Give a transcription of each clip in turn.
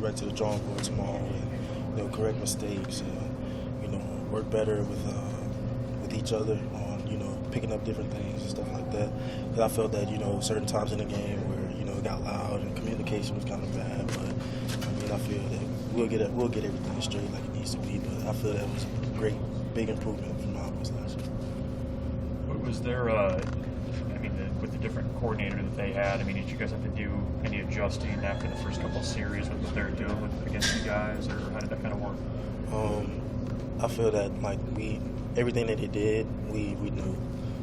back to the drawing board tomorrow and, correct mistakes and, work better with each other on, picking up different things and stuff like that. Because I felt that, certain times in the game where, it got loud and communication was kind of bad. But, I feel that we'll get everything straight like it needs to be. But I feel that was a great, big improvement from our last year. Was there, with the different coordinator that they had, did you guys have to do any adjusting after the first couple of series with what they were doing against you guys, or how did that kind of work? I feel that everything that they did, we knew.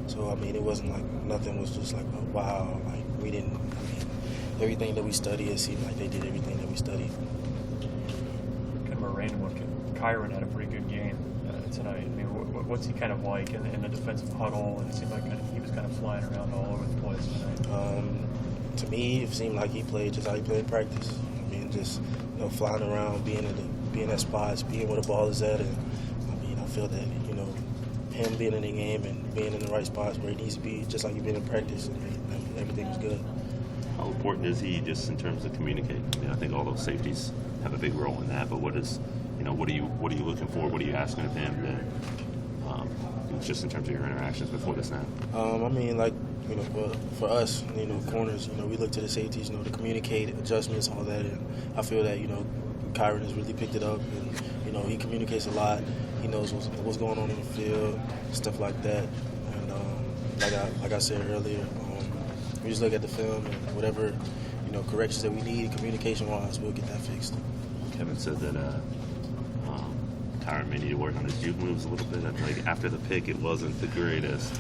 So it wasn't like nothing was just like wow, we didn't. Everything that we studied, it seemed like they did everything that we studied. Kind of a random one. Chiron had a pretty good game tonight. What's he kind of like in the defensive huddle? And it seemed like he was kind of flying around all over the place tonight. To me, it seemed like he played just how he played in practice. Just flying around, being at spots, being where the ball is at, and I feel that him being in the game and being in the right spots where he needs to be, just like he's been in practice, everything was good. How important is he just in terms of communicating? I think all those safeties have a big role in that. But what are you looking for? What are you asking of him? Just in terms of your interactions before the snap. For us, corners, we look to the safeties, to communicate adjustments, all that. And I feel that Chiron has really picked it up, and he communicates a lot. He knows what's going on in the field, stuff like that. And like I said earlier, we just look at the film and whatever corrections that we need communication-wise, we'll get that fixed. Kevin said that Chiron may need to work on his juke moves a little bit. After the pick, it wasn't the greatest.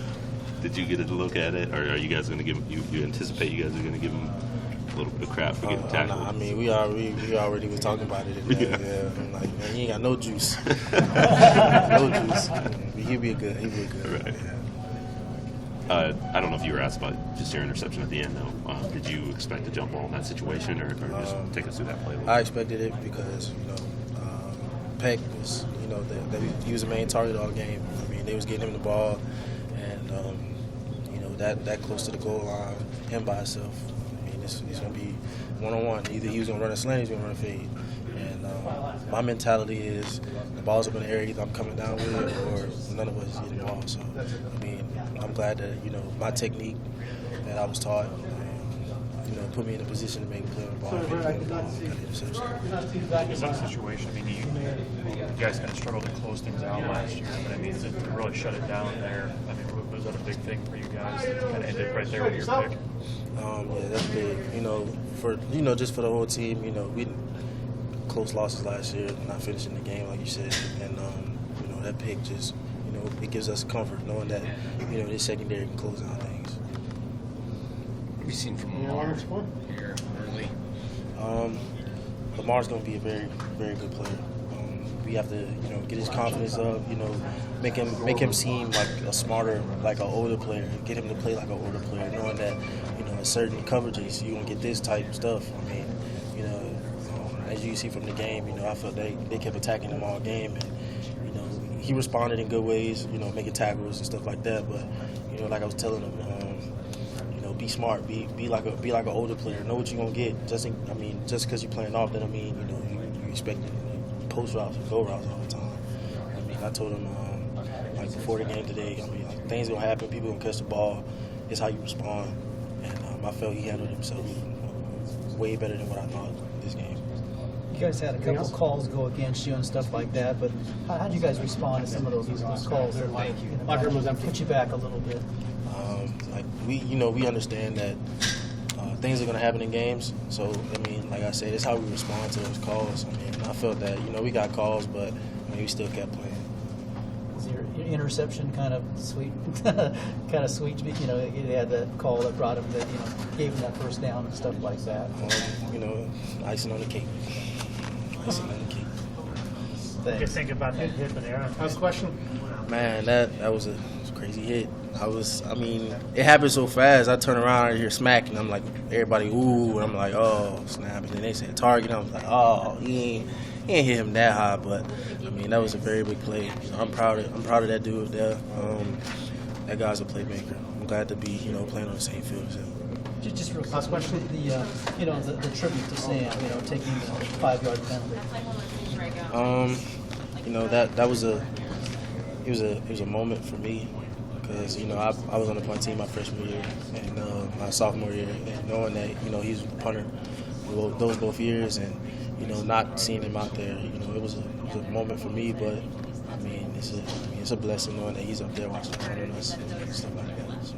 Did you get a look at it, or are you guys going to give him? You anticipate you guys are going to give him a little bit of crap for getting tackled? We already was talking about it. Yeah. I'm like, man, he ain't got no juice. No juice. He'll be good. Right. Yeah. I don't know if you were asked about just your interception at the end, though. Did you expect a jump ball in that situation, or just take us through that play? I expected it because, Peck was, he was the main target all game. They was getting him the ball, and, that close to the goal line, him by himself. It's going to be one-on-one. Either he was going to run a slant or he was going to run a fade. And my mentality is the ball's up in the air, either I'm coming down with it or none of us is getting the ball. So, I'm glad that, my technique that I was taught, put me in a position to make a play on the ball. In that situation, you guys kind of struggled to close things out last year, but to really shut it down there, was that a big thing for you guys? It kind of ended right there with your pick. Yeah, that's big. Just for the whole team, we close losses last year, not finishing the game like you said, and that pick just, it gives us comfort knowing that, this secondary can close out things. What have you seen from Lamar here early? Lamar's going to be a very, very good player. We have to, get his confidence up, make him seem like a smarter, like an older player, get him to play like an older player, knowing that, in certain coverages, you're going to get this type of stuff. As you see from the game, I felt they kept attacking him all game, and, he responded in good ways, making tackles and stuff like that, but, like I was telling him, be smart, be like an older player, know what you're going to get. Just because you're playing off, that don't mean, you expect post routes and go routes all the time. I told him before the game today, things gonna happen, people gonna catch the ball. It's how you respond, and I felt he handled himself way better than what I thought this game. You guys had a couple of calls go against you and stuff like that, but how did you guys respond to some of those calls that put you back a little bit? We understand that things are going to happen in games. So, like I said, it's how we respond to those calls. I felt that, we got calls, but we still kept playing. Was your interception kind of sweet? He had that call that brought him that, gave him that first down and stuff like that. Icing on the cake. Icing on the cake. What do you think about that hit with Aaron? Last question. Man, that was a crazy hit. It happened so fast. I turn around and hear smack, and I'm like, everybody, ooh, and I'm like, oh, snap. And then they said target, and I was like, oh, he ain't hit him that high, but that was a very big play. I'm proud of that dude there. That guy's a playmaker. I'm glad to be, playing on the same field as him. Just real quick, question. The tribute to Sam, taking the 5-yard penalty. That was it was a moment for me because I was on the punt team my freshman year and my sophomore year, and knowing that he was the punter those both years, and not seeing him out there, it was a moment for me. But I mean, it's a blessing knowing that he's up there watching us and stuff like that. So.